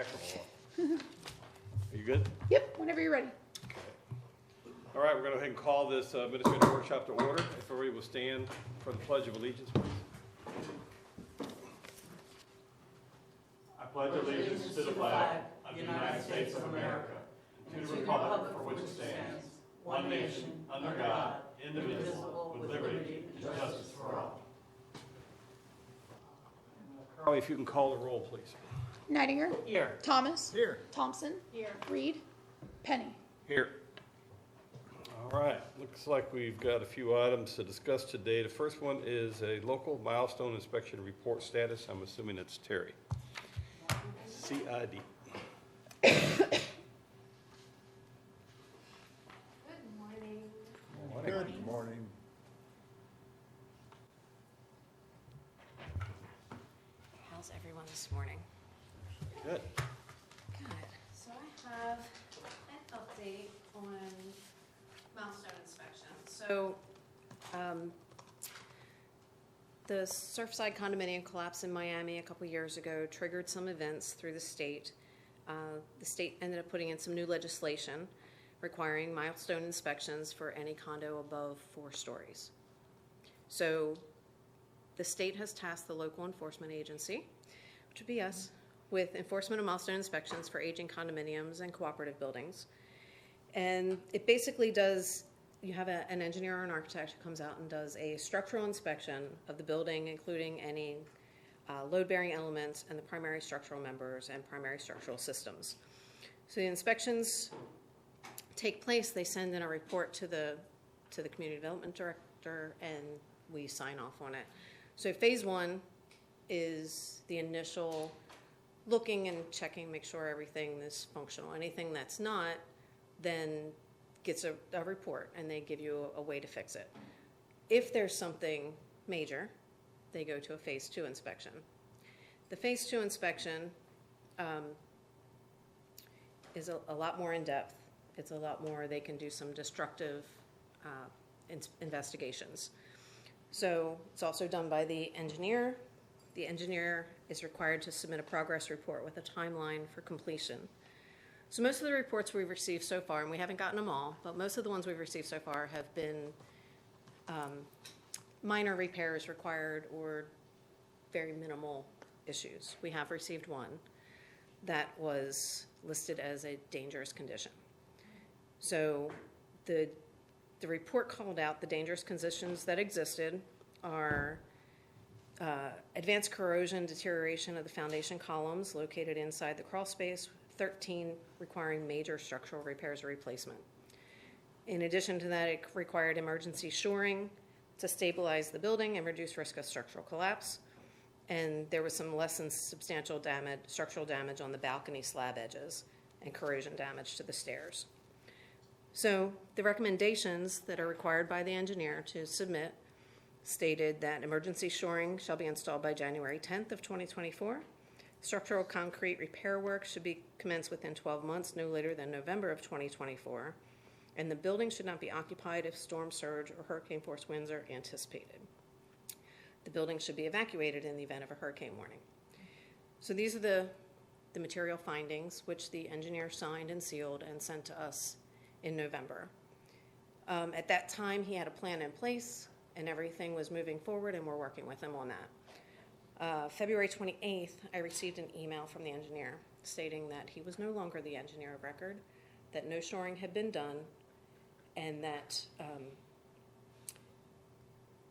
back or what? Are you good? Yep, whenever you're ready. All right, we're going to go ahead and call this administrative workshop to order. If everybody will stand for the Pledge of Allegiance, please. I pledge allegiance to the flag of the United States of America, and to the republic for which it stands, one nation, under God, indivisible, with liberty and justice for all. Carly, if you can call the roll, please. Nidinger. Here. Thomas. Here. Thompson. Here. Reed. Penny. Here. All right, looks like we've got a few items to discuss today. The first one is a local milestone inspection report status. I'm assuming it's Terry. CID. Good morning. Good morning. How's everyone this morning? Good. Good. So I have an update on milestone inspection. So the Surfside condominium collapse in Miami a couple years ago triggered some events through the state. The state ended up putting in some new legislation requiring milestone inspections for any condo above 4 stories. So the state has tasked the local enforcement agency, which would be us, with enforcement of milestone inspections for aging condominiums and cooperative buildings. And it basically does, you have an engineer or an architect who comes out and does a structural inspection of the building, including any load-bearing elements and the primary structural members and primary structural systems. So the inspections take place, they send in a report to the community development director, and we sign off on it. So phase 1 is the initial looking and checking, make sure everything is functional. Anything that's not, then gets a report, and they give you a way to fix it. If there's something major, they go to a phase 2 inspection. The phase 2 inspection is a lot more in depth. It's a lot more, they can do some destructive investigations. So it's also done by the engineer. The engineer is required to submit a progress report with a timeline for completion. So most of the reports we've received so far, and we haven't gotten them all, but most of the ones we've received so far have been minor repairs required or very minimal issues. We have received one that was listed as a dangerous condition. So the report called out the dangerous conditions that existed are advanced corrosion, deterioration of the foundation columns located inside the crawl space, 13 requiring major structural repairs or replacement. In addition to that, it required emergency shoring to stabilize the building and reduce risk of structural collapse. And there was some less than substantial damage, structural damage on the balcony slab edges and corrosion damage to the stairs. So the recommendations that are required by the engineer to submit stated that emergency shoring shall be installed by January 10th of 2024. Structural concrete repair work should be commenced within 12 months, no later than November of 2024. And the building should not be occupied if storm surge or hurricane force winds are anticipated. The building should be evacuated in the event of a hurricane warning. So these are the material findings, which the engineer signed and sealed and sent to us in November. At that time, he had a plan in place, and everything was moving forward, and we're working with him on that. February 28th, I received an email from the engineer stating that he was no longer the engineer of record, that no shoring had been done, and that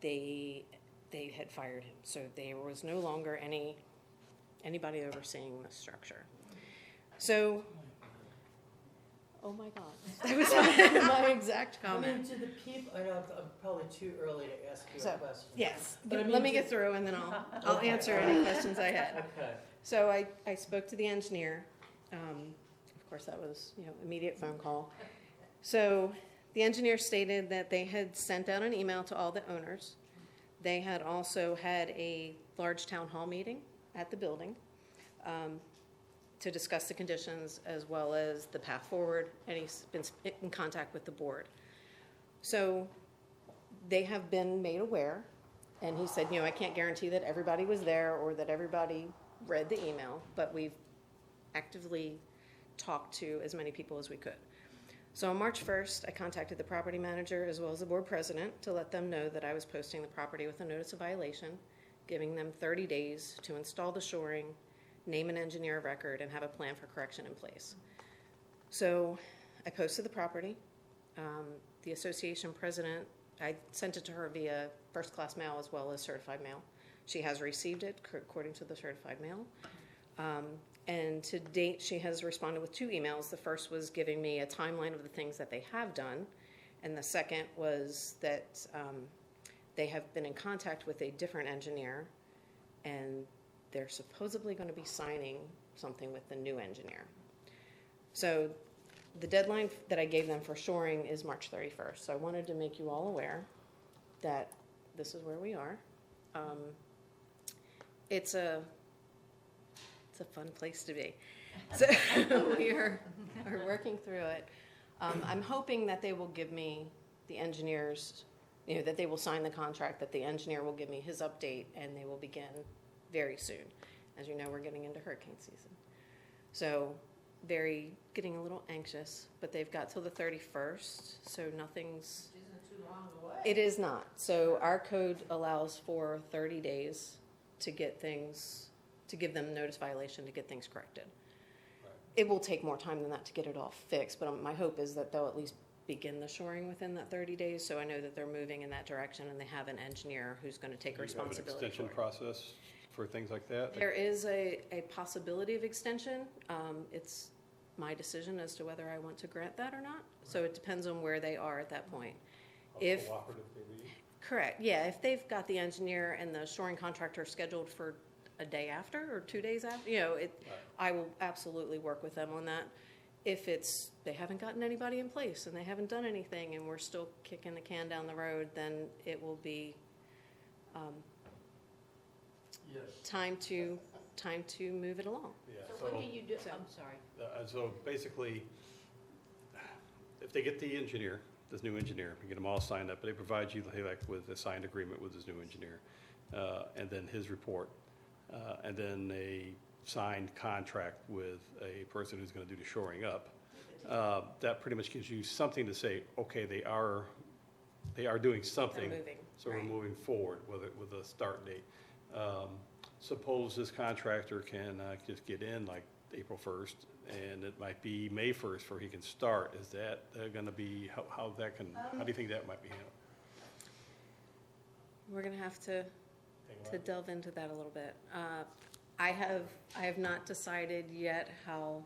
they had fired him. So there was no longer anybody overseeing the structure. So, oh my God, that was my exact I mean, comment. to the people, I know I'm probably too early to ask you So, a question. yes, But I mean, let me to- get through, and then I'll Okay. answer any questions I had. Okay. So I spoke to the engineer. Of course, that was immediate phone call. So the engineer stated that they had sent out an email to all the owners. They had also had a large town hall meeting at the building to discuss the conditions as well as the path forward, and he's been in contact with the board. So they have been made aware, and he said, I can't guarantee that everybody was there or that everybody read the email, but we've actively talk to as many people as we could. So on March 1st, I contacted the property manager as well as the board president to let them know that I was posting the property with a notice of violation, giving them 30 days to install the shoring, name an engineer of record, and have a plan for correction in place. So I posted the property. The association president, I sent it to her via first-class mail as well as certified mail. She has received it according to the certified mail. And to date, she has responded with 2 emails. The first was giving me a timeline of the things that they have done. And the second was that they have been in contact with a different engineer, and they're supposedly going to be signing something with the new engineer. So the deadline that I gave them for shoring is March 31st. So I wanted to make you all aware that this is where we are. It's a fun place to be. So we are working through it. I'm hoping that they will give me the engineers, that they will sign the contract, that the engineer will give me his update, and they will begin very soon. As you know, we're getting into hurricane season. So getting a little anxious, but they've got till the 31st, so nothing's... Isn't too long away. It is not. So our code allows for 30 days to get things, to give them notice violation to get things corrected. Right. It will take more time than that to get it all fixed, but my hope is that they'll at least begin the shoring within that 30 days, so I know that they're moving in that direction and they have an engineer who's going to take Do you have an responsibility extension for it. process for things like that? There is a possibility of extension. It's my decision as to whether I want to grant that or not, so it depends on where they are at that point. How If cooperative they be? Correct, yeah, if they've got the engineer and the shoring contractor scheduled for a day after or 2 days after, I will absolutely work with them on that. If they haven't gotten anybody in place and they haven't done anything and we're still kicking the can down the road, then it will be time to move it along. Yeah, So what do you do? so- I'm sorry. So basically, if they get the engineer, this new engineer, we get them all signed up, they provide you like with a signed agreement with this new engineer, and then his report, and then a signed contract with a person who's going to do the shoring up. That pretty much gives you something to say, okay, they are doing something. They're moving, So we're right. moving forward with a start date. Suppose this contractor can just get in like April 1st, and it might be May 1st before he can start. Is that going to be, how do you think that might be handled? We're gonna have to delve into that a little bit. I have not decided yet how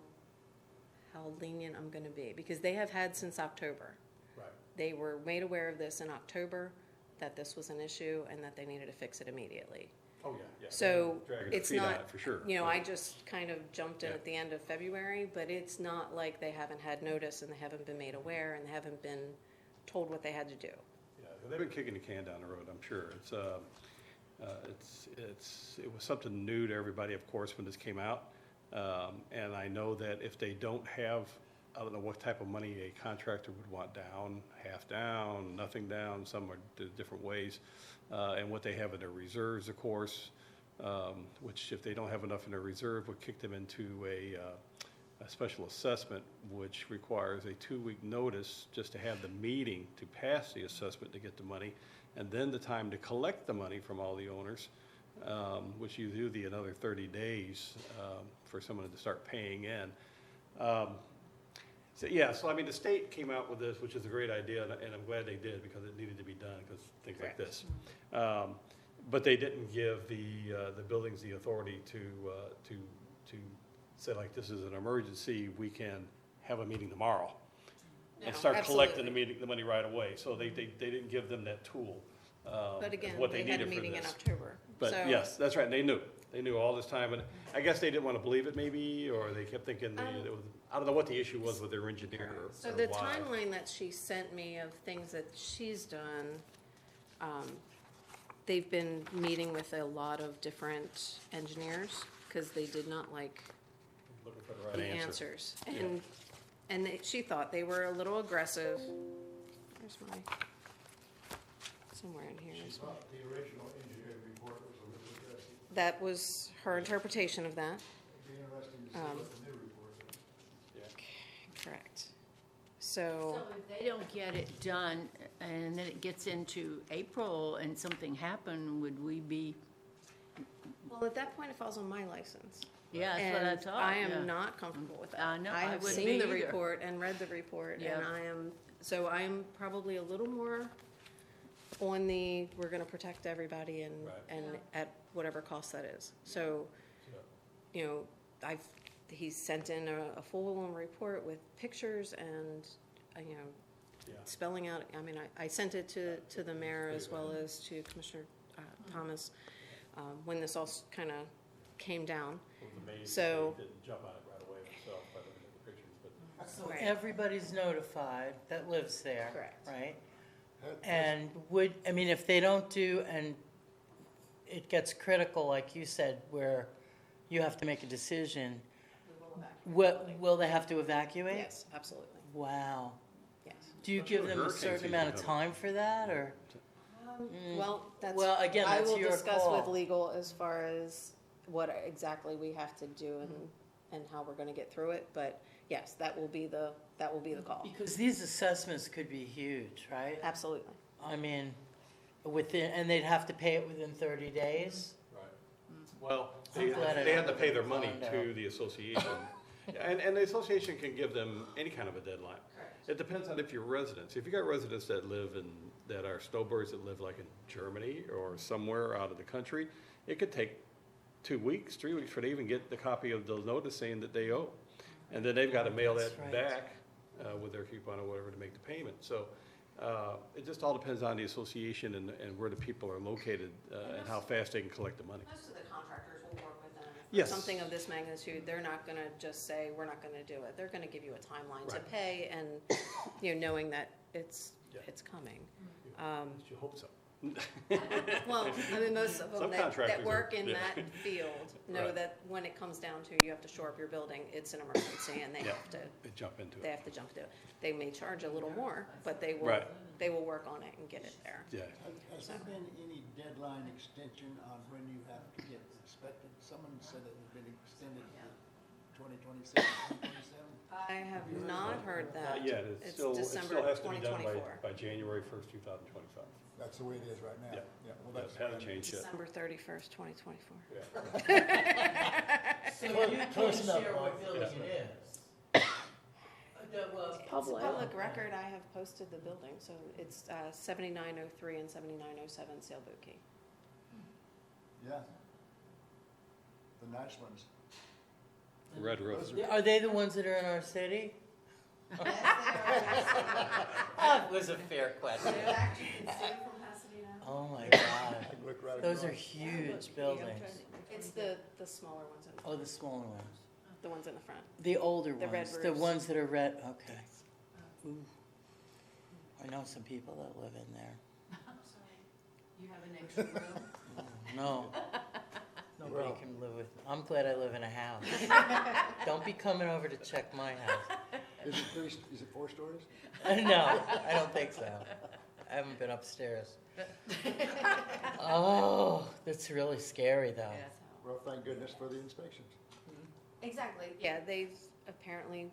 lenient I'm gonna be, because they have had since October. Right. They were made aware of this in October, that this was an issue and that they needed to fix it immediately. Oh, yeah. So Dragging their it's feet on not, it, for sure. I just kind of jumped in Yeah. at the end of February, but it's not like they haven't had notice and they haven't been made aware and they haven't been told what they had to do. Yeah, they've been kicking the can down the road, I'm sure. It was something new to everybody, of course, when this came out. And I know that if they don't have, I don't know what type of money a contractor would want down, half down, nothing down, some are different ways. And what they have in their reserves, of course, which if they don't have enough in their reserve, would kick them into a special assessment, which requires a 2-week notice just to have the meeting to pass the assessment to get the money, and then the time to collect the money from all the owners, which you do another 30 days for someone to start paying in. So I mean, the state came out with this, which is a great idea, and I'm glad they did, because it needed to be done, because things like this. But they didn't give the buildings the authority to say, like, this is an emergency, we can have a meeting tomorrow and No, start collecting absolutely. the money right away. So they didn't give them that tool. But again, what they had a needed for meeting in this. October. But So- yes, that's right, and they knew all this time, and I guess they didn't want to believe it maybe, or they kept thinking, it was, I don't know what the issue was with their engineer or So the why. timeline that she sent me of things that she's done, they've been meeting with a lot of different engineers because they did not like Looking for the right the answer. answers. And she thought they were a little aggressive. Where's my, somewhere in here. She is my- thought the original engineering report was a little aggressive. That was her interpretation of that. Be interesting to see what the new report is. Correct. So, So if they don't get it done and then it gets into April and something happened, would we be, well, at that point, it falls on my license. yeah, that's what I thought. I yeah. am not comfortable with that. I know, I have wouldn't seen be the either. report and read the report, Yep. and I am probably a little more on the, we're gonna protect everybody and, Right. and at whatever cost that is. So, you know, he sent in a full-on report with pictures and, you know, Yeah. spelling out, I mean, I sent it to the mayor as well as to Commissioner Thomas, when this all kind of came down. So- Didn't jump on it right away himself by looking at the pictures, but. So Right. everybody's notified that lives there. Correct. Right? Has- And if they don't do, and it gets critical, like you said, where you have to make a decision, will they have to evacuate? Yes, absolutely, Wow. yes. Do you Especially give them a with hurricane certain amount of season time for that, or? Well, that's. Well, again, I that's will your discuss with call. legal as far as what exactly we have to do and how we're gonna get through it, but yes, that will be the call, Because these assessments could be huge, right? absolutely. I mean, and they'd have to pay it within 30 days? Right. Well, I'm glad I they don't have to pay their money find to out. the association. And the association can give them any kind of a deadline. It depends on if you're residents. If you got residents that that are snowbirds that live like in Germany or somewhere out of the country, it could take 2 weeks, 3 weeks for they even get the copy of the notice saying that they owe. And then they've got to mail That's that right. back with their coupon or whatever to make the payment. So it just all depends on the association and where the people are located and how fast they can collect the money. Most of the contractors will work with them. Yes. Something of this magnitude, they're not gonna just say, we're not gonna do it. They're gonna give you a timeline to Right. pay and, you know, knowing that it's Yeah. coming. You hope so. Well, I mean, most of them Some that contractors work are- in yeah. that field know Right. that when it comes down to you have to shore up your building, it's an emergency and they Yeah. have to, They jump into they it. have to jump to it. They may charge a little more, but they will, Right. they will work on it and get it there. Yeah. Has there been any deadline extension on when you have to get inspected? Someone said it had been extended to 2026, 2027? I have not heard that. Not yet. It still December has to be done 2024. by January 1st, 2025. That's the way it is right now. Yeah. Well, That that's. hasn't changed yet. December 31st, 2024. Yeah. So you can't Close enough, share what Bob. building it is? Well, It's a Public. public record. I have posted the building, so it's 7903 and 7907 Sailboat Key. Yeah. The nice ones. Red Roof. Are they the ones that are in our city? That was a fair question. Oh my God. I can look right Those are across. huge buildings. It's the smaller ones, Oh, the smaller ones. the ones in the front. The older The red ones, the roofs. ones that are red, okay. Ooh. I know some people that live in there. You have an extra room? No. Nobody Well- can live with, I'm glad I live in a house. Don't be coming over to check my house. Is it 4 stories? No, I don't think so. I haven't been upstairs. Oh, that's really scary though. Well, thank goodness for the inspections. Exactly. Yeah, they've apparently,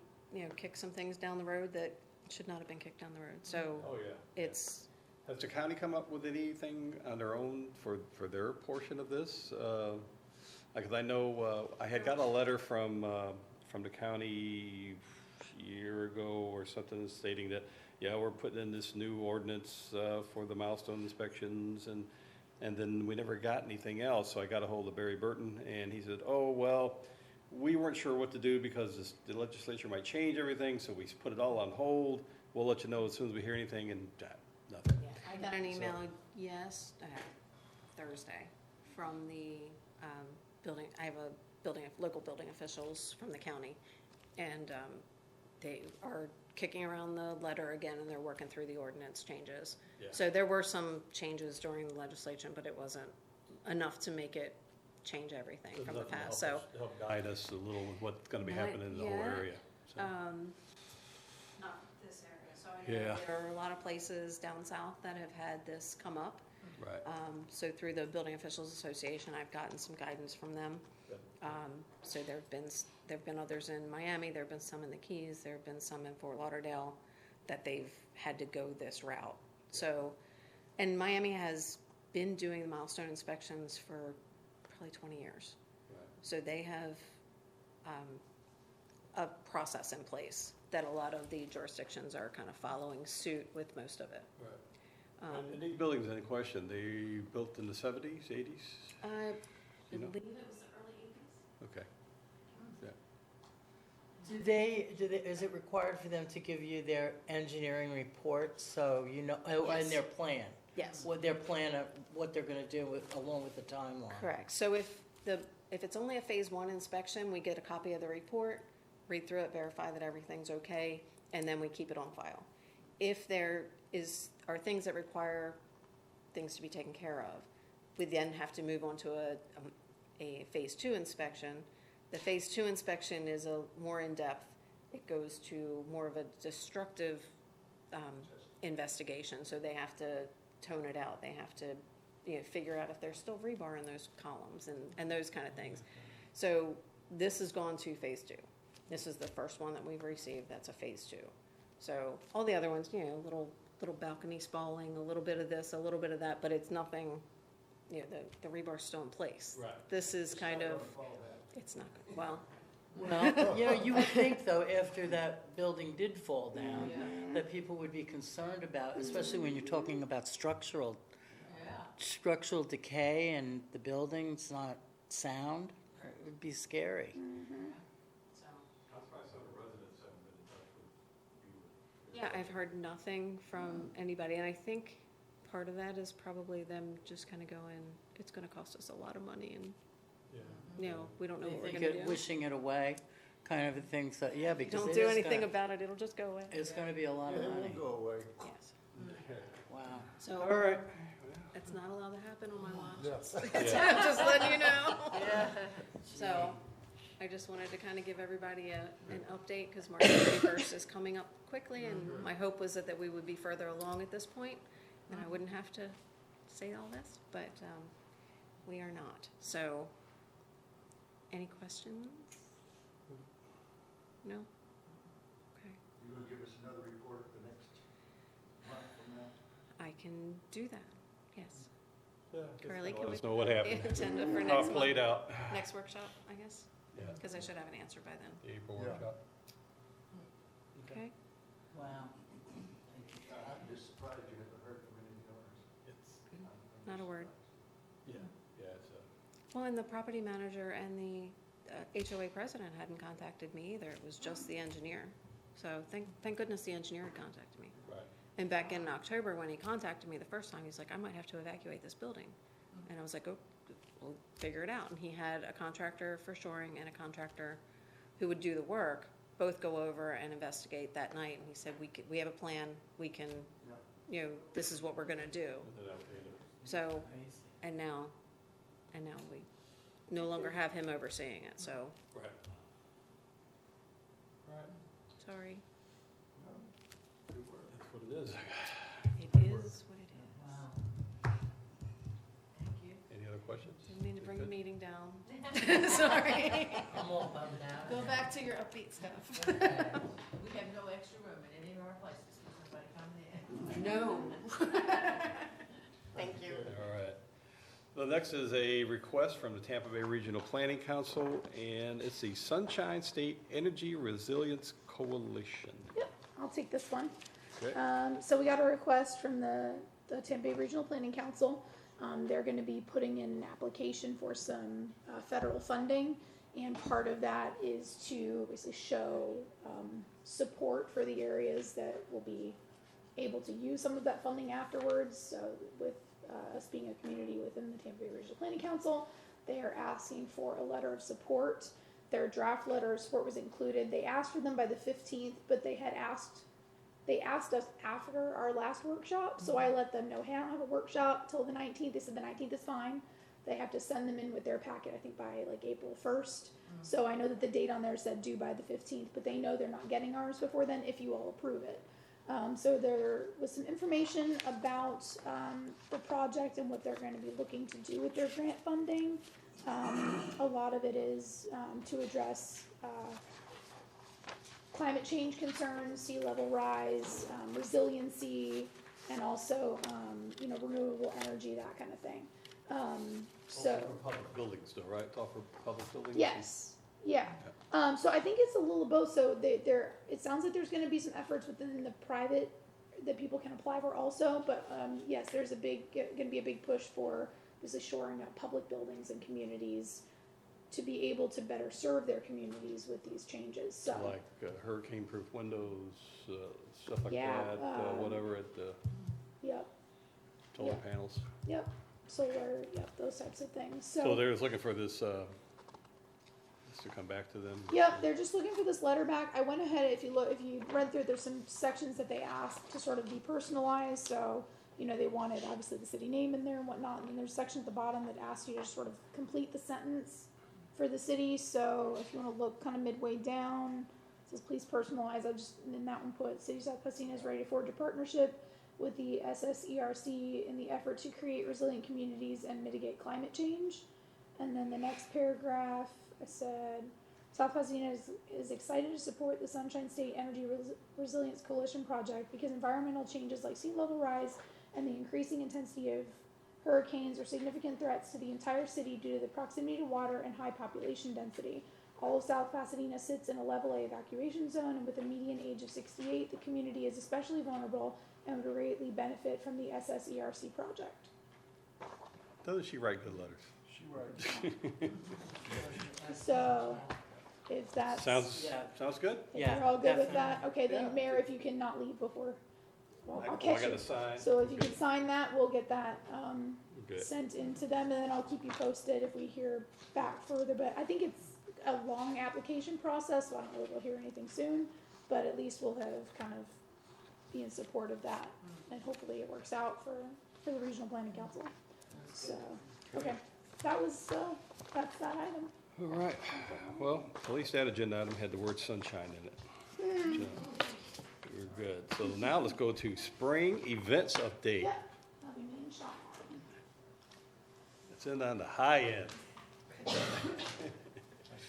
kicked some things down the road that should not have been kicked down the road. So Oh, yeah. it's, Has the county come up with anything on their own for their portion of this? Because I know I had got a letter from the county a year ago or something stating that, yeah, we're putting in this new ordinance for the milestone inspections, and then we never got anything else. So I got a hold of Barry Burton, and he said, oh, well, we weren't sure what to do because the legislature might change everything, so we put it all on hold. We'll let you know as soon as we hear anything, and nothing. yeah, I got an email Thursday from the building, I have local building officials from the county, and they are kicking around the letter again, and they're working through the ordinance changes. Yeah. So there were some changes during the legislation, but it wasn't enough to make it change everything from the Nothing to past, help so. us- Help guide us a little with what's gonna be Not happening in the whole yet. area. So, Not this area, so I know Yeah. there are a lot of places down south that have had this come up. Right. So through the Building Officials Association, I've gotten some guidance from them. Good. So there've been others in Miami, there've been some in the Keys, there've been some in Fort Lauderdale that they've had to go this route. So, and Miami has been doing the milestone inspections for probably 20 years. So they have a process in place that a lot of the jurisdictions are kind of following suit with most of it. And these buildings in question, they built in the 70s, 80s? I You know? believe it was the early 80s. Okay. Yeah. Is it required for them to give you their engineering report, so you know, and their plan? Yes. What their plan of what they're gonna do with, along with the timeline? Correct. So if it's only a phase 1 inspection, we get a copy of the report, read through it, verify that everything's okay, and then we keep it on file. If there are things that require things to be taken care of, we then have to move on to a phase 2 inspection. The phase 2 inspection is a more in-depth. It goes to more of a destructive investigation. So they have to tone it out. They have to, figure out if there's still rebar in those columns and those kind of things. So this has gone to phase 2. This is the first one that we've received. That's a phase 2. So all the other ones, little balcony spalling, a little bit of this, a little bit of that, but it's nothing. The rebar's still in place. Right. This is kind of. It's not well. Well, you would think though, after that building did fall down, that people would be concerned about, especially when you're talking about structural decay and the building's not sound. It would be scary. That's why some of the residents haven't been in touch with you. Yeah, I've heard nothing from anybody, and I think part of that is probably them just kind of going, it's going to cost us a lot of money, and we don't know what we're They going to think do. wishing it away, kind of a thing. So because Don't it do is anything gonna- about it; it'll just go away. It's going to be a lot of It money. won't go away. Yes. Wow. So All right. it's not allowed to happen on my watch. Yes. Yeah. Just letting you know. Yeah. So I just wanted to kind of give everybody an update because March 31st is coming up quickly, and my hope was that we would be further along at this point, and I wouldn't have to say all this, but we are not. So, any questions? No? Okay. You gonna give us another report the next month from now? I can do that. Yes. Carly, Let can we us know what happened. agenda for How next it played month? out. Next workshop, I guess, Yeah. because I should have an answer by then. The April Yeah. workshop. Okay. Wow. I'm just surprised you haven't heard from any of the owners. It's, Not a word. yeah, it's Well, and the property manager and the HOA president hadn't contacted me either. It was just the engineer. So thank goodness the engineer had contacted me. right. And back in October, when he contacted me the first time, he's like, I might have to evacuate this building. And I was like, oh, we'll figure it out. And he had a contractor for shoring and a contractor who would do the work, both go over and investigate that night. And he said, we have a plan. We can, this is what we're going to do. And then that was the end of it. So, and now we no longer have him overseeing it. So, Right. Right. sorry. Good work. That's what it is. It is what it is. Wow. Thank you. Any other questions? Didn't mean to bring the Good? meeting down. Sorry. I'm all bummed out. Go back to your upbeat stuff. We have no extra room in any of our places for somebody coming in. No. Thank you. All right. The next is a request from the Tampa Bay Regional Planning Council, and it's the Sunshine State Energy Resilience Coalition. Yep, I'll take this one. Okay. So we got a request from the Tampa Bay Regional Planning Council. They're going to be putting in an application for some federal funding, and part of that is to basically show support for the areas that will be able to use some of that funding afterwards. So with us being a community within the Tampa Bay Regional Planning Council, they are asking for a letter of support. Their draft letter of support was included. They asked for them by the 15th, but they asked us after our last workshop, so I let them know, hey, I don't have a workshop till the 19th. They said the 19th is fine. They have to send them in with their packet, I think, by like April 1st. So I know that the date on there said due by the 15th, but they know they're not getting ours before then if you all approve it. So there was some information about the project and what they're going to be looking to do with their grant funding. A lot of it is to address climate change concerns, sea level rise, resiliency, and also, renewable energy, that kind of thing. So. For public buildings though, right? It's all for public buildings? Yes, yeah. So I think it's a little of both. So it sounds like there's going to be some efforts within the private that people can apply for also. But yes, there's going to be a big push for basically shoring up public buildings and communities to be able to better serve their communities with these changes. So Like hurricane-proof windows, stuff like Yeah, that, whatever, at the yep, solar Yeah. panels. yep, solar, yep, those types of things. So they're just looking for this to come back to them? Yep, they're just looking for this letter back. I went ahead, if you read through it, there's some sections that they asked to sort of depersonalize, so, they wanted obviously the city name in there and whatnot, and then there's a section at the bottom that asks you to sort of complete the sentence for the city, so if you wanna look kind of midway down, it says please personalize, in that one put, City of South Pasadena is ready to forge a partnership with the SSERC in the effort to create resilient communities and mitigate climate change. And then the next paragraph, I said, South Pasadena is excited to support the Sunshine State Energy Resilience Coalition project because environmental changes like sea level rise and the increasing intensity of hurricanes are significant threats to the entire city due to the proximity to water and high population density. All of South Pasadena sits in a level A evacuation zone, and with a median age of 68, the community is especially vulnerable and would greatly benefit from the SSERC project. Doesn't she write good letters? She writes. So, if that's... Sounds good? If Yeah, you're all good with definitely. that, okay, then Yeah. Mayor, if you cannot leave before, well, I'll I catch got you. to sign. So if you can sign that, we'll get that, Good. sent into them, and then I'll keep you posted if we hear back further, but I think it's a long application process, so I don't know if we'll hear anything soon, but at least we'll have kind of be in support of that, and hopefully it works out for the Regional Planning Council. So, okay, that's that item. All right. Well, at least that agenda item had the word sunshine in it. So, we're good. So now let's go to spring events update. Yeah, I'll be meeting Sean. It's in on the high end. I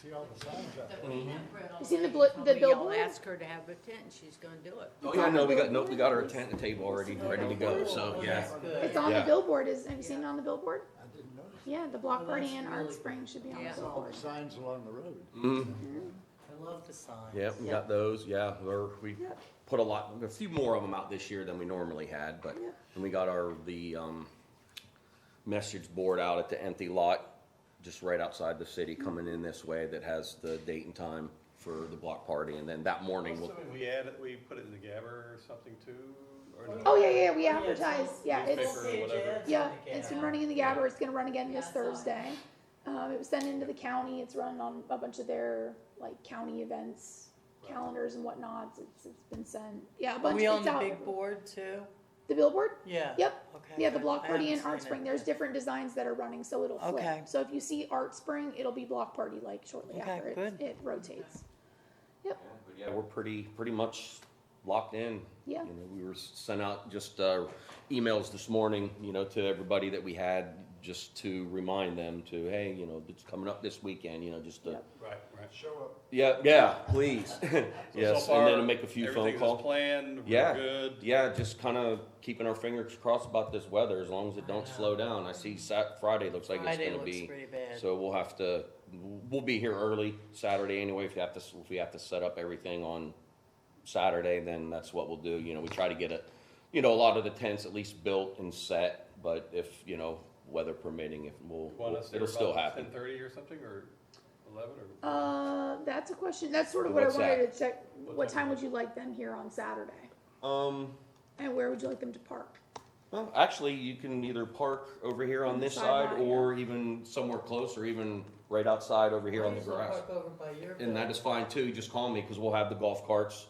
see all the signs out there. You seen the Maybe I'll billboard? ask her to have a tent, and she's gonna do it. Oh yeah, no, we got our tent and table already ready to go. So yeah, That's good. It's on the Yeah. billboard, have you seen it on the billboard? I didn't notice. Yeah, the block Oh, party that's and really Art Spring should be on the Yeah. All billboard. the signs along the road. I love the signs. yeah, we got those. Yeah, we Yep. put a few more of them out this year than we normally had, but Yep. and we got the message board out at the empty lot, just right outside the city, coming in this way, that has the date and time for the block party, and then that morning we'll. We put it in the Gabber or something too, or no? Oh, yeah, we Yeah, advertise, yeah, it's, Newspaper or whatever. yeah, it's been running in the Gabber, it's gonna run again this Thursday. It was sent into the county, it's run on a bunch of their, like, county events, calendars and whatnot, it's been sent, yeah, a Are bunch, we on it's the out. big board too? The billboard? Yeah. Yep, Okay. yeah, the block I party haven't and Art seen Spring, it. there's different designs that are running, so it'll flip. Okay. So if you see Art Spring, it'll be block party, like, shortly Okay, after good. it rotates. But yeah, we're pretty much locked in. Yeah. You know, we were sent out just emails this morning, to everybody that we had, just to remind them to, hey, it's coming up this weekend, just to. Yep. Right. Show up. Yeah, please. Yes, So and far, then to make a few phone everything's as calls. planned, Yeah. we're good. Yeah, just kind of keeping our fingers crossed about this weather, as long as it don't slow down. I see Friday looks like Friday it's gonna looks be. pretty bad. So we'll be here early Saturday anyway. If we have to set up everything on Saturday, then that's what we'll do. We try to get a lot of the tents at least built and set, but if, weather permitting, Want us there it'll still about happen. 10:30 or something, or 11, or? That's a question, that's sort of what I What's wanted that? to check, what time would you like them here on Saturday? And where would you like them to park? Well, actually, you can either park over here on On the this side, sideline, or even somewhere close, or even right outside over here on the grass. Park over by your And that is building. fine too, just call me, because we'll have the golf carts,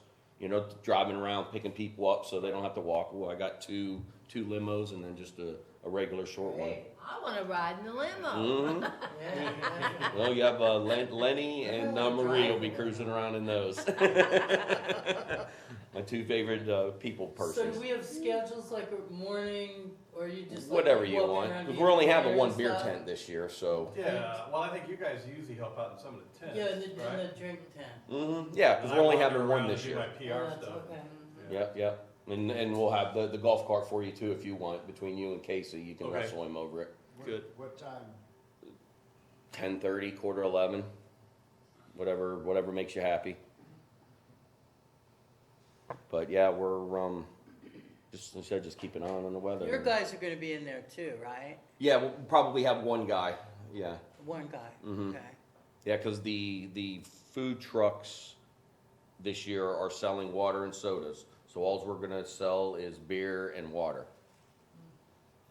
driving around, picking people up, so they don't have to walk. Well, I got two limos and then just a regular short one. Hey, I wanna ride in the limo. Mhm. Yeah. Well, you have Lenny and Marie will be cruising around in those. My two favorite people So persons. do we have schedules like a morning, or you just like Whatever you walking want. around 'Cause eating we're only having dinner one and beer stuff? tent this year, so. Yeah, well, I think you guys usually help out in some of the tents. Yeah, in the right? drink tent. Yeah, because And we're only I wander having one around and this do year. my Oh, PR that's stuff. okay. Yeah. Yep, yep. And we'll have the golf cart for you too if you want. Between you and Casey, you can Okay. wrestle him over it. Good. What time? 10:30, 10:45, whatever makes you happy. But yeah, we're just instead just keep an eye on the weather. Your guys are gonna be in there too, right? Yeah, we'll probably have one guy. Yeah, One guy, Mhm. okay. yeah, because the food trucks this year are selling water and sodas. So all we're gonna sell is beer and water.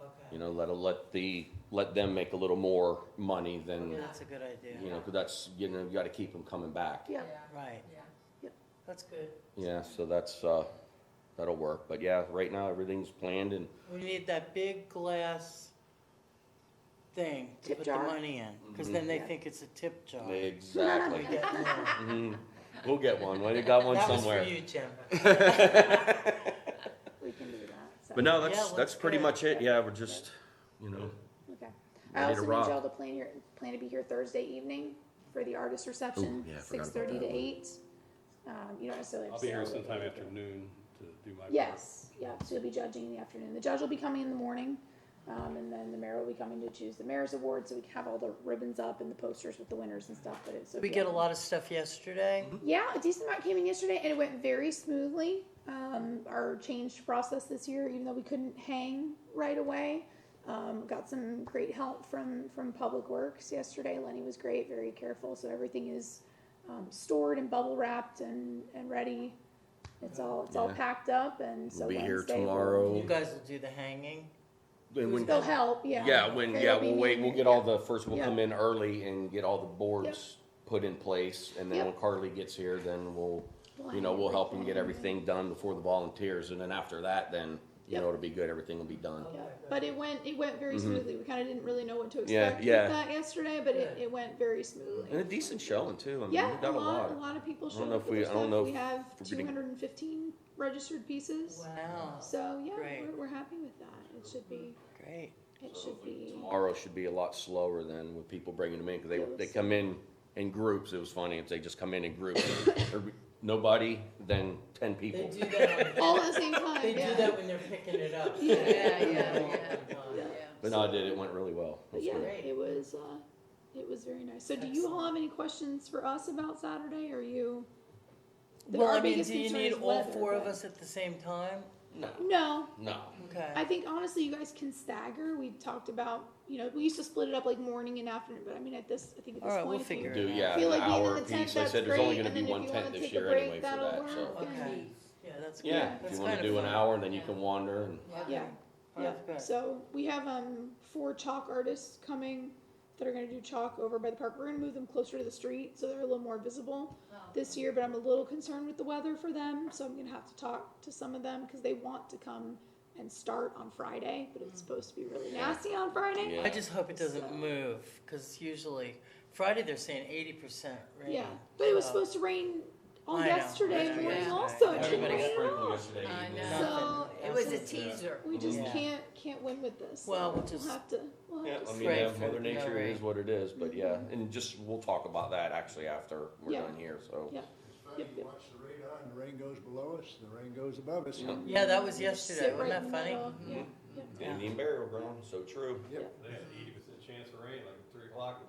Okay. You know, let them make a little more money than That's a good idea. you know, because that's you got to keep them coming back. Yeah. Right. Yep. That's good. Yeah, so that's that'll work. But yeah, right now everything's planned and We need that big glass thing to Tip put jar. the money in, because Mhm. then they Yeah. think it's a tip jar. exactly. We get more. Mhm. We'll get one. Well, you got one That somewhere. was for you, Jim. We can do that. So. But no, Yeah, that's looks pretty good. much it. Yeah, we're just you know Okay. I ready to also need rock. y'all to plan to be here Thursday evening for the artist reception, Ooh, yeah, I forgot about 6:30 to that. 8. You don't necessarily have I'll to be here stay all sometime day. afternoon to do my part. Yes, yeah, so you'll be judging in the afternoon. The judge will be coming in the morning, and then the mayor will be coming to choose the mayor's award, so we can have all the ribbons up and the posters with the winners and stuff, but it's. Did we get a lot of stuff yesterday? Yeah, a decent amount came in yesterday, and it went very smoothly. Our changed process this year, even though we couldn't hang right away, got some great help from Public Works yesterday. Lenny was great, very careful, so everything is stored and bubble wrapped and ready. It's all Yeah. packed up, and so We'll be here Wednesday tomorrow. You guys will do the hanging? They'll help, yeah. yeah, They'll be we'll wait. We'll meeting- get all the first. We'll Yeah. come in early and get all the boards put in place, and then Yep. when Carly gets here, then we'll hang we'll help them get everything. everything done before the volunteers, and then after that, then you Yep. know it'll be good. Everything will be done. Yeah, but it went very smoothly. We kind of didn't really know what to Mm-hmm. Yeah, expect yeah. with that yesterday, but it went very smoothly. And a decent showing too. I mean, Yeah, we got a lot. a lot of people I don't showed know up if for we- their I don't stuff. know We if have we're getting- 215 registered pieces. Wow, So yeah, Great. we're happy with that. It should be. great. It should be. Tomorrow should be a lot slower than with people bringing them in because they Yes. come in groups. It was funny if they just come in groups. Nobody, then 10 They people. do that, All at the same time. they yeah. do that when they're picking it up. Yeah, Yeah. But no, I did. It went really well. It But was yeah, good. it was very nice. So do you all have any questions for us about Saturday? Or you? Well, our I mean, biggest do you concern need is all weather, four of but- us at the same time? No, No, no. Okay. I think honestly, you guys can stagger. We talked about, we used to split it up like morning and afternoon, but I mean, I think at this All right, point, we'll if you figure it Do out. yeah, feel an like being in hour the tent, piece. I that's said there's only great, going to and be then one if you tent wanna this take a year break, anyway for that'll that. work. So Okay. Yeah, that's good. yeah, if That's you want to kind do of an fun. hour, then you can wander. And Yeah, Oh, yeah. that's good. So we have 4 chalk artists coming that are going to do chalk over by the park. We're going to move them closer to the street so they're a little more visible this year. But I'm a little concerned with the weather for them, so I'm going to have to talk to some of them because they want to come and start on Friday, but it's supposed to be really nasty on Friday. Yeah. I just hope it doesn't So- move, because usually Friday they're saying 80% rain. Yeah, but it was so- supposed to rain all I know. yesterday Yeah, morning yeah. also. It didn't everybody rain at all. yesterday I evening. know. So It was a Nothing. teaser. we just Yeah. can't win with this. Well, So we'll just- have to. We'll Yeah, have to I see. mean, Pray yeah, for Mother no Nature rain. is what it is, but yeah, and just we'll talk about that actually after we're Yeah. done here. So Yeah. Friday, you watch the radar and the rain goes below us, the rain goes above us. Yeah. Yeah, that was yesterday. Sit Wasn't right in that the funny? middle. Yeah. Yeah. Indian burial ground, so true. Yep. They had 80% chance of rain, like 3 o'clock.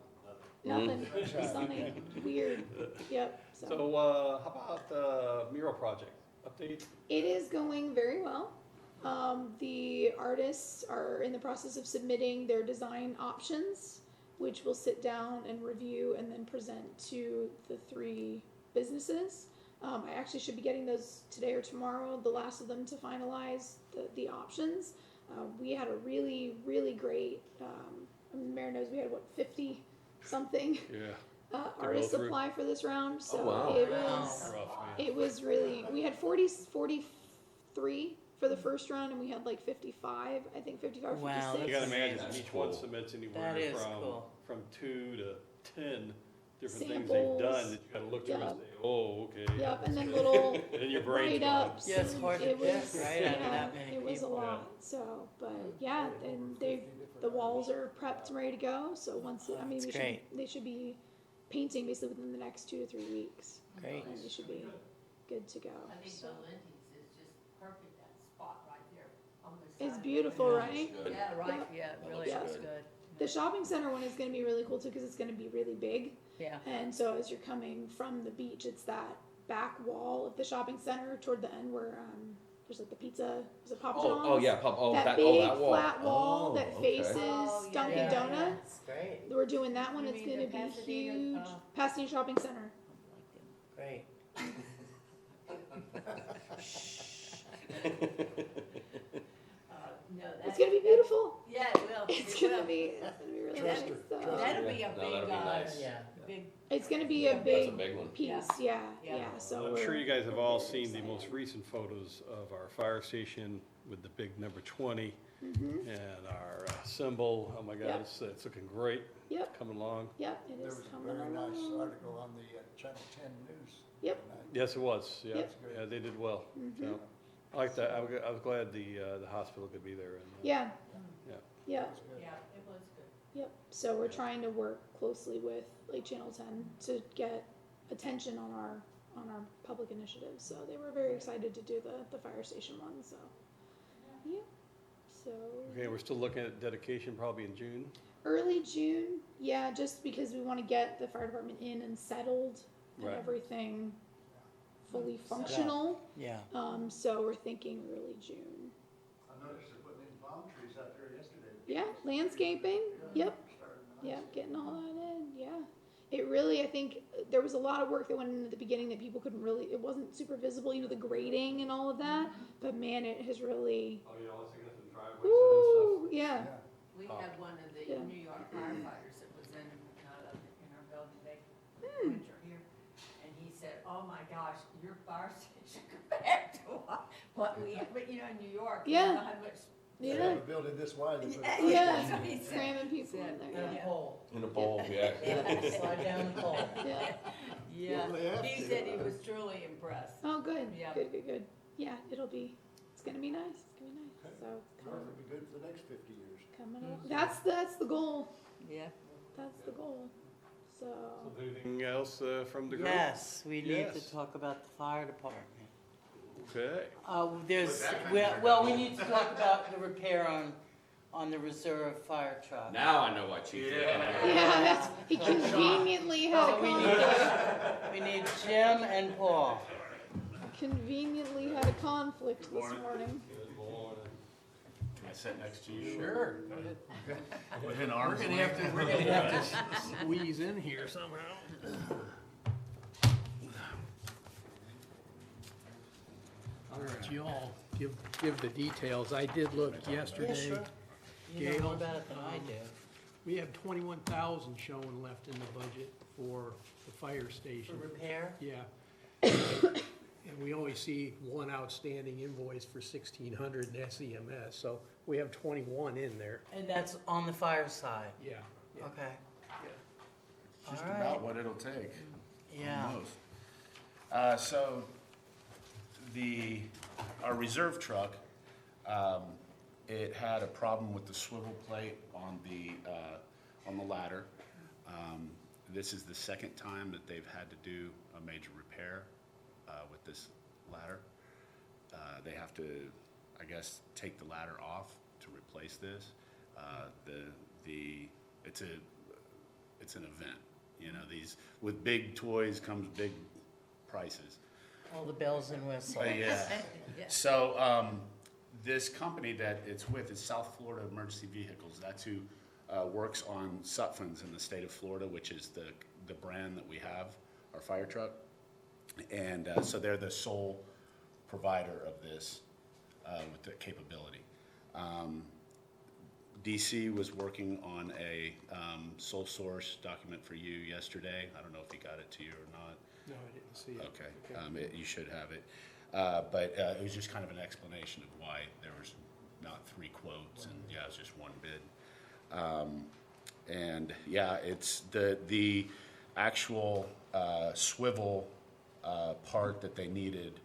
Nothing. Sunny. Weird. Yep. So So, how about the mural project? Update? it is going very well. The artists are in the process of submitting their design options, which we'll sit down and review and then present to the 3 businesses. I actually should be getting those today or tomorrow, the last of them to finalize the options. We had a really, really great, the mayor knows we had 50 something Yeah. artists through. apply for this round. So Oh, wow. it Wow. was Rough, man. it was really, we had 43 for the first run, and we had like 55, I think 55 or Wow, 56. You gotta imagine That's each one cool. submits anywhere That is from, cool. from 2 to 10 different things Samples. they've done that you gotta look through and Yep. say, oh, okay. Yep, and then little And then your brain's going. write-ups. Yeah, it's and hard to it get, was- right, out of yeah, that many It was a people. lot, so, but yeah, and the walls are prepped and ready to go, so once, I mean, That's they should be painting basically within the next 2 to 3 weeks. Great. And they should be good to go, I think so. the Lindy's is just perfect, that spot right there on the It's side. beautiful, Yeah. right? Yeah, right, Yep. yeah, it That really looks looks good. good. The shopping center one is gonna be really cool too, cause it's gonna be really big. Yeah. And so as you're coming from the beach, it's that back wall of the shopping center toward the end where, there's like the pizza, is it Papa John's? Oh, yeah, That big that wall. flat wall Oh, that okay. faces Oh, yeah, Dunkin' yeah, Donuts. Great, We're doing that one. You It's mean gonna the be Pasadena, huge. Pasadena Shopping Center. great. No, It's gonna be beautiful. Yeah, it will. It's It gonna will. be really nice. Trust her, So. trust her. That'll be a No, big, that'll be nice. Yeah. big, It's gonna be a That's a big, big one. piece. Yeah. Yeah, Yeah. So I'm we're, sure you guys have all seen the excited. most recent photos of our fire station with the big number 20 Mhm. and our symbol. Oh my God, Yep. it's looking great, Yep. coming along. Yep. It There is was a coming very nice along. article on the Channel 10 News. Yep. tonight. Yes, it was, yeah, Yep. yeah, they did well. Mhm. So, I like that, I was glad the hospital could be there. And, Yeah. Yeah. Yeah. That's good. yeah, it was good. Yep. So we're trying to work closely with like Channel 10 to get attention on our public initiatives. So they were very excited to do the fire station one. So yeah. So Okay, we're still looking at dedication probably in June. early June, yeah, just because we want to get the fire department in and settled and Right. everything fully functional. Yeah. So we're thinking early June. I noticed they're putting in palm trees out there yesterday. Yeah, landscaping. Yep. Yeah, getting all that in. Yeah. It really, I think there was a lot of work that went in at the beginning that people couldn't really, it wasn't super visible, the grading and all of that. But man, it has really, Oh, yeah, let's get some driveways woo, yeah. We Oh. had one of the Yeah. New York firefighters that was in our building, they, Hmm. winter here, and he said, oh my gosh, your fire station compared to what we have, but in New York, we Yeah. have how much. They Yeah. have a building this wide. they put a Yeah, fire Yeah. that's what he said. Cramming people in there. And a Yeah. pole. In a bowl, yeah. Yeah, slide down the pole. Yeah. Yeah, Well, they have he to. said he was truly impressed. Oh, good. Yeah. Good. Yeah, it's gonna be nice. It's gonna be nice. So it's Well, it'll be good for the next 50 years. coming up. That's the goal. Yeah. That's the goal. So Anything else from the group? Yes, we need Yes. to talk about the fire department. Okay. We need to talk about the repair on the reserve fire truck. Now I know why Chief. yeah, that's he conveniently had a So conflict. we need Jim and Paul. Conveniently had a conflict this morning. Can I sit next to you? Sure. Within We're arm's gonna length? have to squeeze in here somehow. I'll let you all give the details. I did look yesterday. You know Gail? more about it than I do. We have 21,000 showing left in the budget for the fire For station. repair? Yeah. And we only see one outstanding invoice for 1,600 in SEMS, so we have 21 in there. And that's on the fire side. Yeah. yeah. Okay. Just All right. about what it'll take. Yeah. Almost. So our reserve truck, it had a problem with the swivel plate on the ladder. This is the second time that they've had to do a major repair with this ladder. They have to, I guess, take the ladder off to replace this. It's an event. These with big toys comes big prices. All the bells and whistles. Yeah. Yeah. So this company that it's with is South Florida Emergency Vehicles. That's who works on Sutphens in the state of Florida, which is the brand that we have, our fire truck. And so they're the sole provider of this with the capability. DC was working on a sole source document for you yesterday. I don't know if he got it to you or not. No, I didn't see it. Okay, you should have it. But it was just kind of an explanation of why there was not 3 quotes, and yeah, it's just one bid. And yeah, it's the actual swivel part that they needed,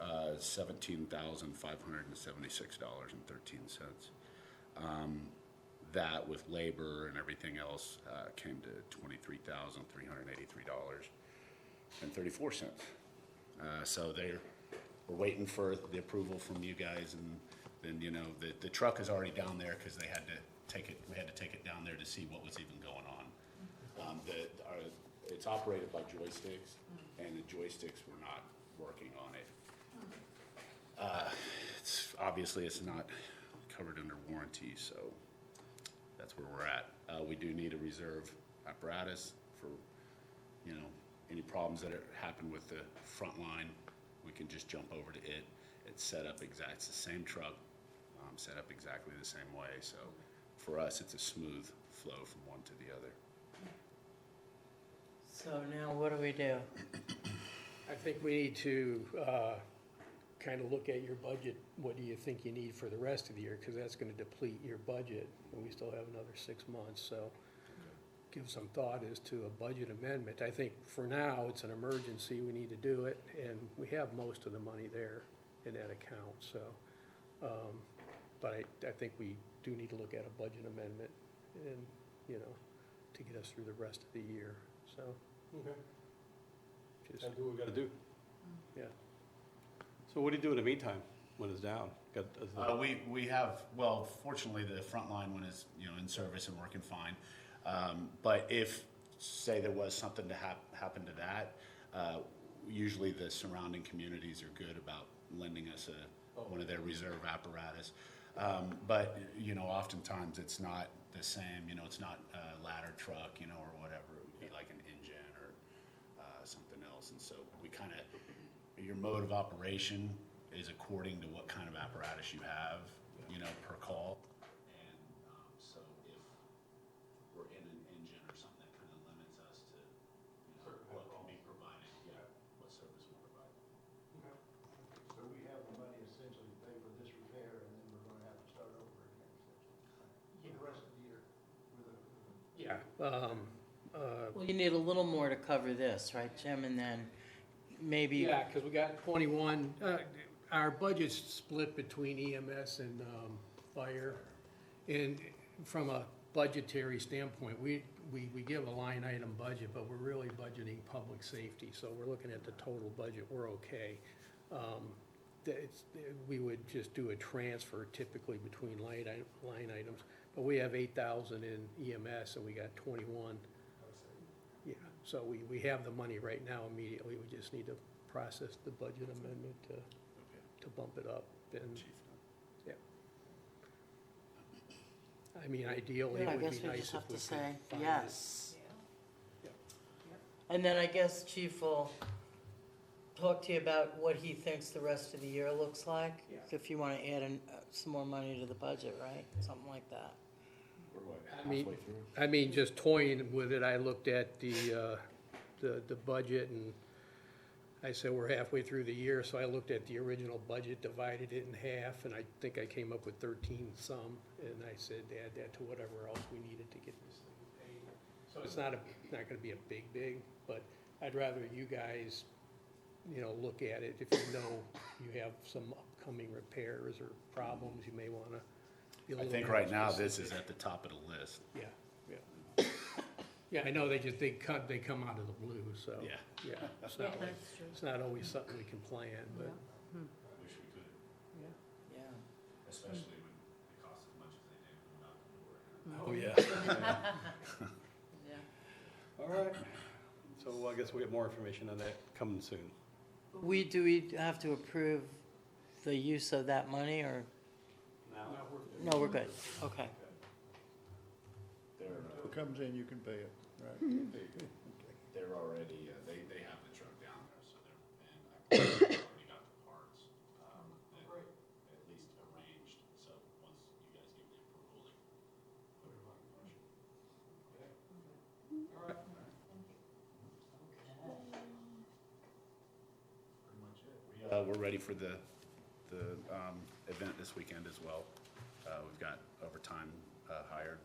$17,576.13. That with labor and everything else came to $23,383.34. So we're waiting for the approval from you guys, and then, you know, the truck is already down there because we had to take it down there to see what was even going on. It's operated by joysticks, and the joysticks were not working on it. Obviously it's not covered under warranty, so that's where we're at. We do need a reserve apparatus for, you know, any problems that happen with the front line. We can just jump over to it. It's set up it's the same truck, set up exactly the same way. So for us, it's a smooth flow from one to the other. So now what do we do? I think we need to kind of look at your budget. What do you think you need for the rest of the year? Because that's going to deplete your budget, and we still have another 6 months. So give some thought as to a budget amendment. I think for now, it's an emergency. We need to do it, and we have most of the money there in that account. So, but I think we do need to look at a budget amendment, and, you know, to get us through the rest of the year. So, Okay. just, Gotta do what we gotta do. yeah. So what do you do in the meantime when it's down? We have, well, fortunately, the front line one is, you know, in service and working fine. But if, say, there was something to happen to that, usually the surrounding communities are good about lending us one of their reserve apparatus. But, you know, oftentimes it's not the same, you know, it's not a ladder truck, you know, or whatever. It would be like an engine or something else. And so we kind of, your mode of operation is according to what kind of apparatus you have, you know, per call. And so if we're in an engine or something, that kind of limits us to, you know, what can be provided, what service we're providing. So we have the money essentially to pay for this repair, and then we're gonna have to start over again, essentially, for the rest of the year. Yeah. Well, you need a little more to cover this, right, Jim? And then maybe. Yeah, because we got 21, our budget's split between EMS and fire. And from a budgetary standpoint, we give a line item budget, but we're really budgeting public safety. So we're looking at the total budget, we're okay. We would just do a transfer typically between line items. But we have 8,000 in EMS, and we got 21. Yeah, so we have the money right now immediately. We just need to process the budget amendment to bump it up. And, yeah. I mean, ideally, Yeah, I it would guess be we nice just if have we to could say find it. yes. Yeah. And then I guess Chief will talk to you about what he thinks the rest of the year looks like. Yeah. If you want to add some more money to the budget, right? Something like that. We're what, I mean, halfway through? I mean, just toying with it, I looked at the budget, and I said we're halfway through the year, so I looked at the original budget, divided it in half, and I think I came up with 13 some, and I said add that to whatever else we needed to get this thing paid. So it's not gonna be a big, but I'd rather you guys, you know, look at it. If you know you have some upcoming repairs or problems, you may wanna be a I little think more right now, this specific. is at the top of the list. Yeah. Yeah, I know they come out of the blue, so. Yeah. Yeah, it's not always something we can plan, but. I wish we could, Yeah. especially when it costs as much as they do Oh, yeah. Yeah. All right. So I guess we'll get more information on that coming soon. Do we have to approve the use of that money, or? No, we're good. Okay. If it comes in, you can pay it, right? They're already, they have the truck down there, so they're, and I've already got the parts, at least arranged, so once you guys give the approval, they put it on motion. All right. Pretty much it. we're ready for the event this weekend as well. We've got overtime hired.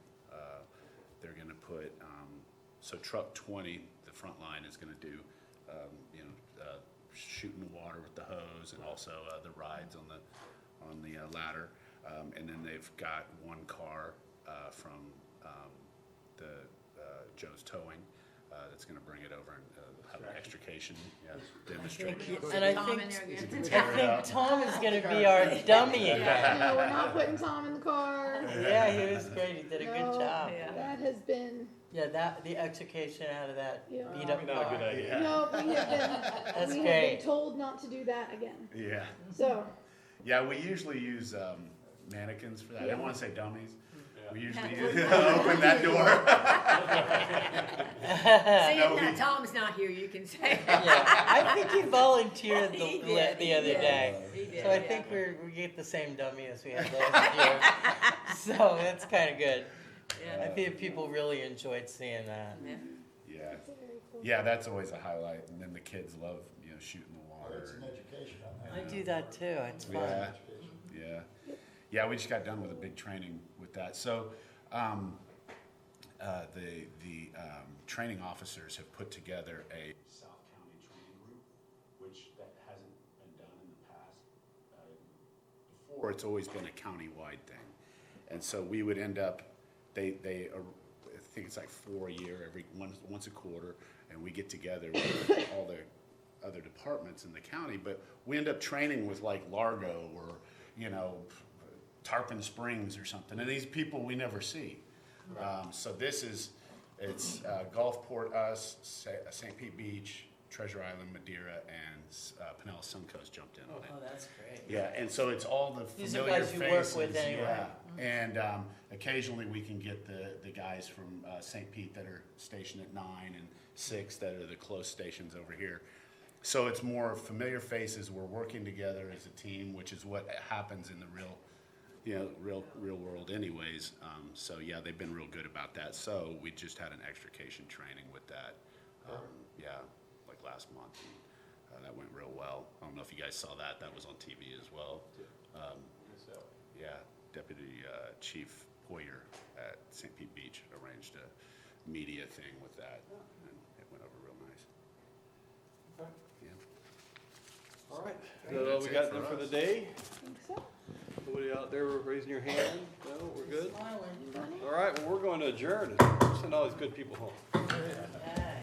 They're going to put, so truck 20, the front line is going to do, shooting the water with the hose and also the rides on the ladder. And then they've got one car from the Joe's Towing that's going to bring it over and have an extrication demonstration. And I Tom in think, there I again. think Tom is gonna be our dummy again. No, we're not putting Tom in the car. Yeah, he was great, he did a good No, job. That has been, Yeah, the extrication out of that Yeah. beat up Not a good car. idea. no, we have That's been great. told not to do that again. Yeah. So, Yeah, we usually use mannequins for that. I didn't want to say dummies. We usually Yeah. open that door. Seeing No, that he- Tom's not here, you can say. Yeah, I think he volunteered He the did, the he other did. day. He did, So I yeah. think we get the same dummy as we had last year. So that's kind of good. I Yeah. think people really enjoyed seeing that. Yeah. Yeah. very cool. Yeah, that's always a highlight. And then the kids love, shooting the Well, water. it's an education on I that. do that too, it's fun. Yeah. Yeah. Yeah, we just got done with a big training with that. So, the training officers have put together a South County training group, which that hasn't been done in the past. Before, it's always been a countywide thing. And so we would end up, I think it's like 4 a year, once a quarter, and we get together with all the other departments in the county, but we end up training with like Largo or, Tarpon Springs or something, and these people we never see. So it's Gulfport, us, St. Pete Beach, Treasure Island, Madeira, and Pinellas Suncoast jumped in on it. Oh, that's great. Yeah, and so it's all the These are familiar guys you work faces. with anyway. Yeah, and occasionally we can get the guys from St. Pete that are stationed at 9 and 6 that are the close stations over here. So it's more familiar faces. We're working together as a team, which is what happens in the real world anyways. So yeah, they've been real good about that. So we just had an extrication training with that. Like last month. And, that went real well. I don't know if you guys saw that. That was on TV as well. Yeah, Deputy Chief Poyer at St. Pete Beach arranged a media thing with that, and it went over real nice. Yeah. All right. Is that all we got then for the day? I think so. Nobody out there raising your hand? No, we're good? Smiling. All right, well, we're going to adjourn. Send all these good people home. Yeah.